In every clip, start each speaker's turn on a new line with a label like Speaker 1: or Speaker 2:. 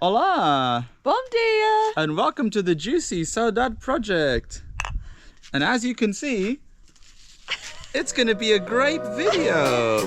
Speaker 1: Hola!
Speaker 2: Bom dia!
Speaker 1: And welcome to the Juicy Saudade project. And as you can see, it's going to be a grape video.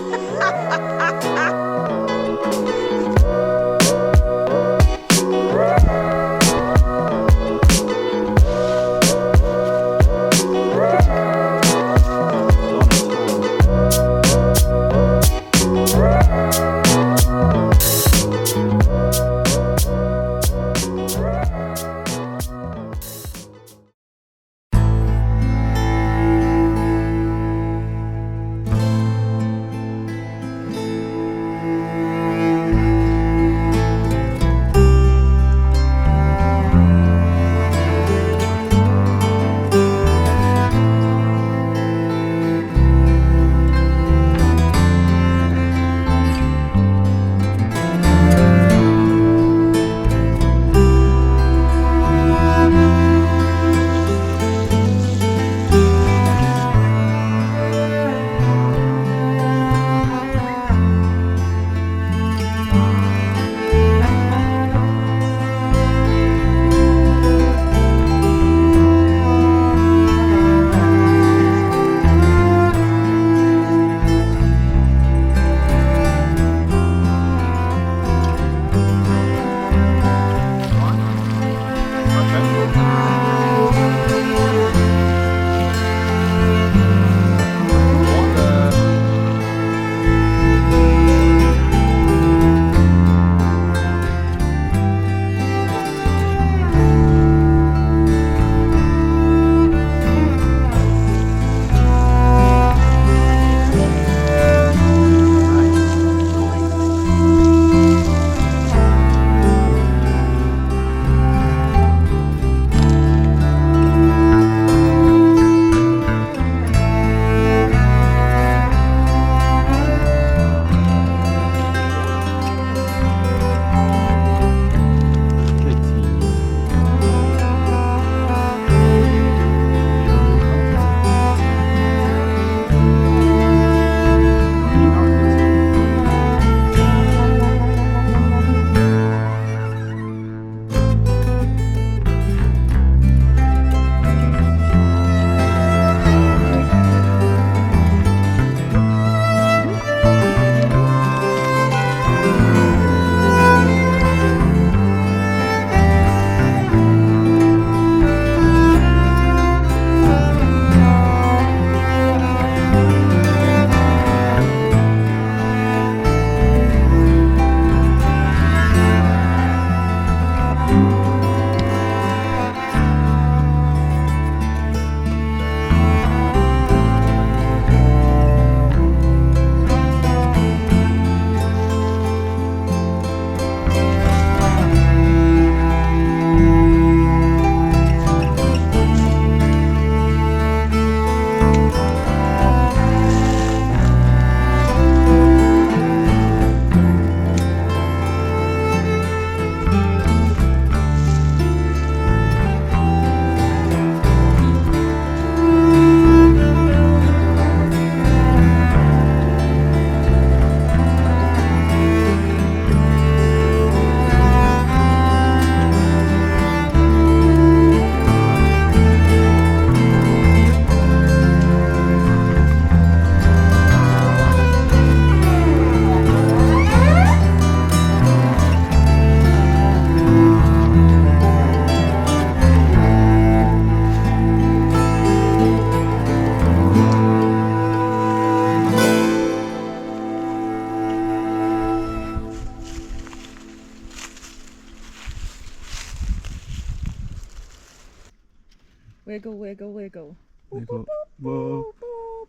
Speaker 2: Wiggle, wiggle, wiggle.
Speaker 1: Wiggle, whoa,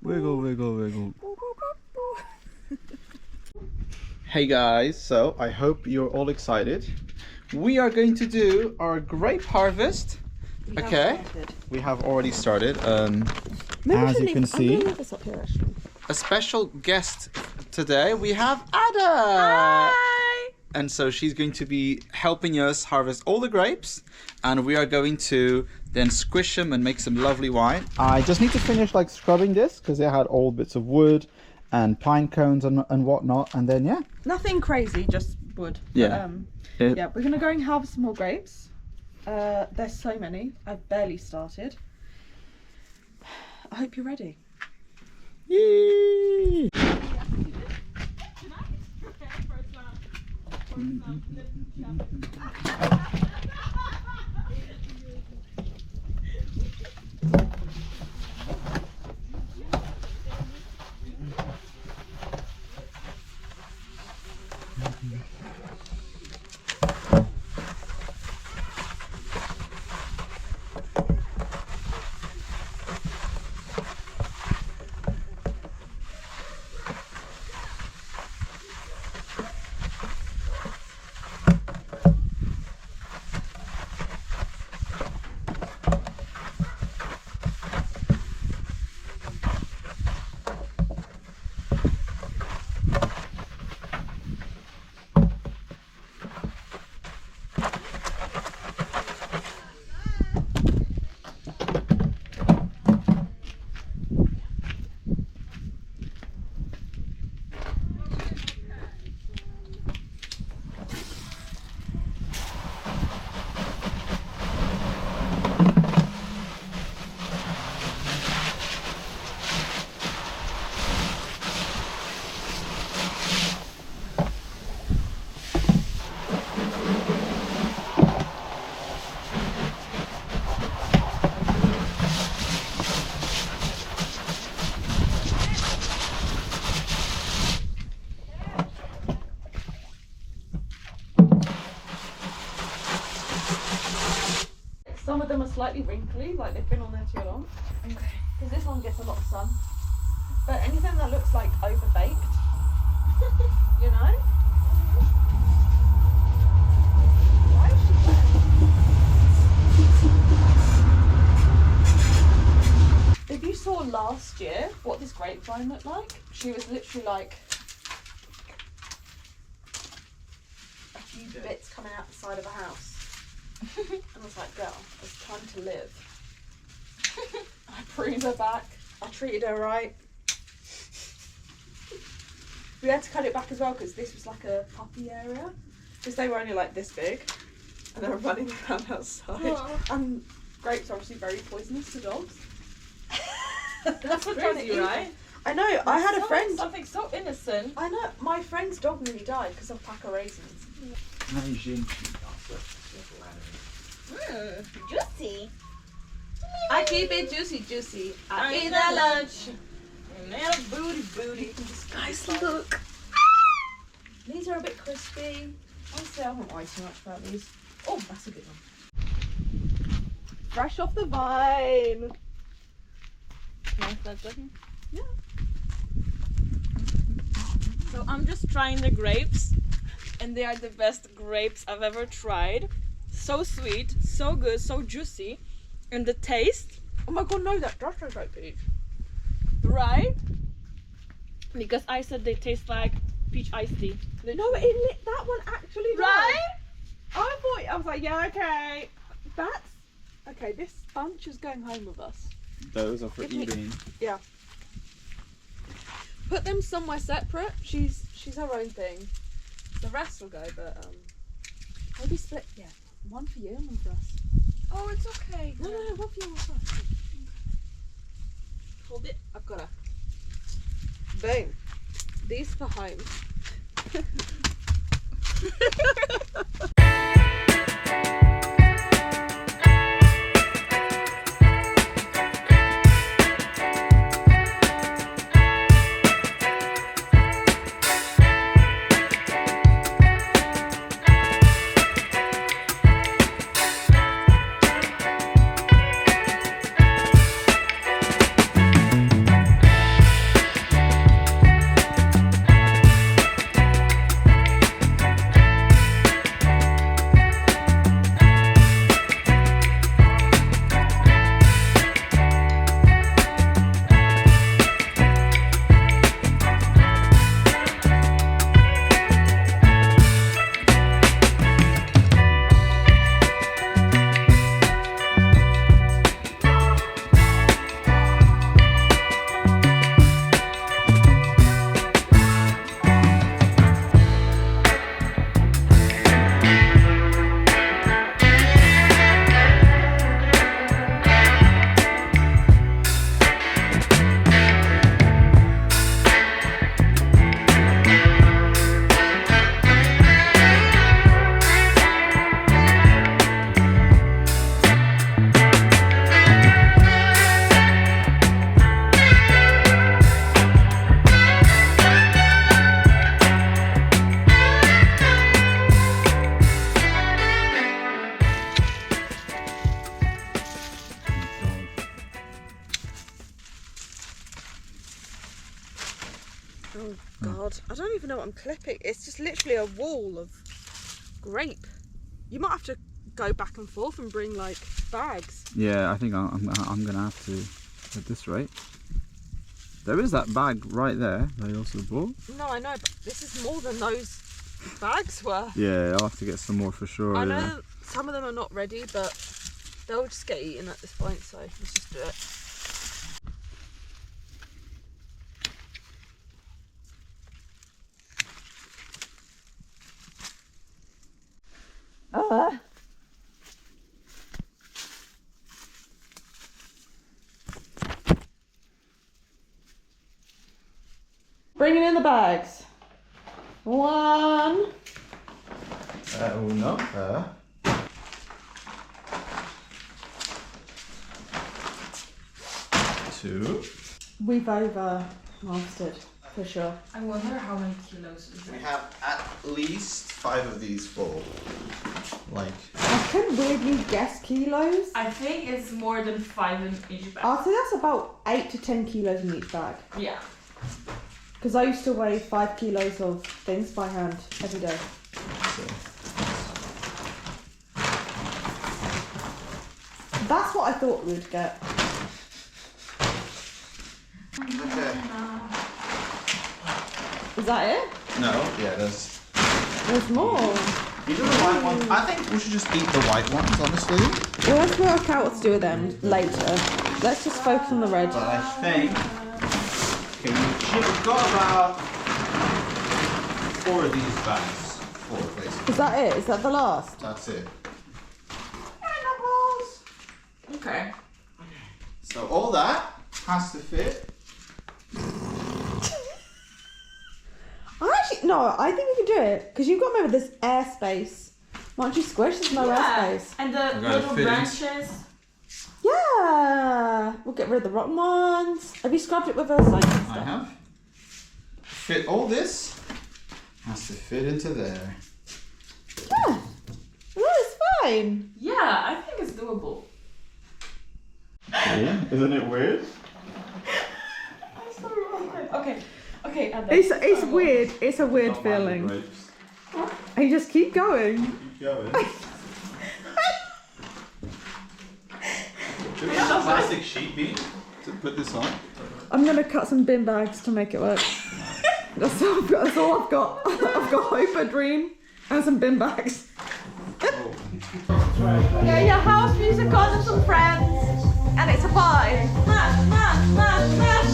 Speaker 1: wiggle, wiggle, wiggle. Hey guys, so I hope you're all excited. We are going to do our grape harvest. Okay, we have already started. As you can see, a special guest today. We have Ada.
Speaker 2: Hi!
Speaker 1: And so she's going to be helping us harvest all the grapes, and we are going to then squish them and make some lovely wine. I just need to finish like scrubbing this because it had old bits of wood and pine cones and whatnot, and then yeah.
Speaker 2: Nothing crazy, just wood.
Speaker 1: Yeah.
Speaker 2: Yeah, we're gonna go and harvest some more grapes. There's so many. I've barely started. I hope you're ready.
Speaker 1: Yay!
Speaker 2: Some of them are slightly wrinkly, like they've been on there too long. Okay. Because this one gets a lot of sun. But anything that looks like overbaked, you know? Why is she there? If you saw last year what this grapevine looked like, she was literally like a few bits coming out the side of a house. And I was like, girl, it's time to live. I pruned her back. I treated her right. We had to cut it back as well because this was like a puppy area. Because they were only like this big. And they were running around outside. Oh. And grapes are obviously very poisonous to dogs.
Speaker 3: That's
Speaker 2: what trying to
Speaker 3: crazy,
Speaker 2: eat.
Speaker 3: right?
Speaker 2: I know. I had a friend.
Speaker 3: Something so innocent.
Speaker 2: I know. My friend's dog nearly died because of a pack of raisins.
Speaker 3: Juicy.
Speaker 2: I keep it juicy.
Speaker 3: I eat that lunch. Man, booty.
Speaker 2: Guys, look. These are a bit crispy. Honestly, I won't worry too much about these. Oh, that's a good one. Fresh off the vine.
Speaker 3: Nice, that's looking.
Speaker 2: Yeah.
Speaker 3: So I'm just trying the grapes, and they are the best grapes I've ever tried. So sweet, so good, so juicy, and the taste,
Speaker 2: Oh my god, no, that does taste like peach.
Speaker 3: right? Because I said they taste like peach iced tea.
Speaker 2: No, that one actually does.
Speaker 3: Right?
Speaker 2: I was like, yeah, okay. That's okay. This bunch is going home with us.
Speaker 1: Those are for
Speaker 2: Give me-
Speaker 1: eating.
Speaker 2: Yeah. Put them somewhere separate. She's her own thing. The rest will go, but maybe split. Yeah, one for you and one for us.
Speaker 3: Oh, it's okay.
Speaker 2: No, one for you and one for us.
Speaker 3: Hold it.
Speaker 2: I've got her. Boom. These for home. God, I don't even know what I'm clipping. It's just literally a wall of grape. You might have to go back and forth and bring like bags.
Speaker 1: Yeah, I think I'm gonna have to at this rate. There is that bag right there that I also bought.
Speaker 2: No, I know, but this is more than those bags were.
Speaker 1: Yeah, I'll have to get some more for sure.
Speaker 2: I know some of them are not ready, but they'll just get eaten at this point, so let's just do it. Bringing in the bags. 1.
Speaker 1: Uno. 2.
Speaker 2: We've over mastered for sure.
Speaker 3: I wonder how many kilos is
Speaker 1: We
Speaker 3: it?
Speaker 1: have at least 5 of these full. Like.
Speaker 2: I can weirdly guess kilos.
Speaker 3: I think it's more than 5 in each bag.
Speaker 2: I'll say that's about 8 to 10 kilos in each bag.
Speaker 3: Yeah.
Speaker 2: Because I used to weigh 5 kilos of things by hand every day. That's what I thought we'd get.
Speaker 1: Okay.
Speaker 2: Is that it?
Speaker 1: No, yeah, there's
Speaker 2: more.
Speaker 1: These are the white ones. I think we should just eat the white ones, honestly.
Speaker 2: Well, let's work out what to do with them later. Let's just focus on the red.
Speaker 1: But I think we've got about 4 of these bags. 4 basically.
Speaker 2: Is that it? Is that the last?
Speaker 1: That's it.
Speaker 3: Okay.
Speaker 1: So all that has to fit.
Speaker 2: I think we can do it. Because you've got to remember this airspace. Why don't you squish? There's no airspace.
Speaker 3: And the little branches.
Speaker 2: Yeah. We'll get rid of the rotten ones. Have you scrubbed it with a cycle stuff?
Speaker 1: I have. Fit all this. Has to fit into there.
Speaker 2: Yeah. Well, it's fine.
Speaker 3: Yeah, I think it's doable.
Speaker 1: Yeah, isn't it weird?
Speaker 3: I'm sorry. Okay. Okay.
Speaker 2: It's weird. It's a weird feeling. And you just keep going.
Speaker 1: Keep going. Should we have a plastic sheet bead to put this on?
Speaker 2: I'm gonna cut some bin bags to make it work. That's all I've got. That's all I've got. I've got hope, a dream, and some bin bags. Yeah, your house music on and some friends, and it's a vibe. Smash, smash, smash, smash.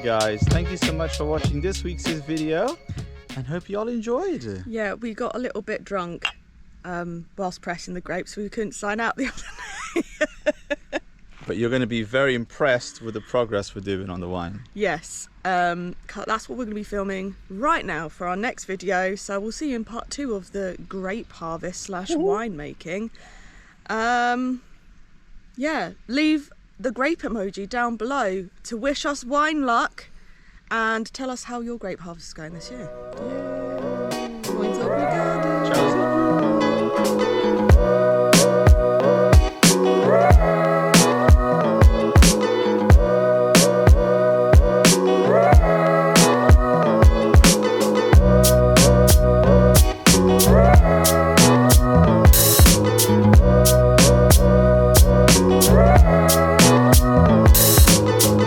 Speaker 1: Guys, thank you so much for watching this week's video and hope you all enjoyed.
Speaker 2: Yeah, we got a little bit drunk whilst pressing the grapes, so we couldn't sign out the other night.
Speaker 1: But you're going to be very impressed with the progress we're doing on the wine.
Speaker 2: Yes, that's what we're going to be filming right now for our next video, so we'll see you in part 2 of the grape harvest / winemaking. Yeah, leave the grape emoji down below to wish us wine luck and tell us how your grape harvest is going this year. Yay.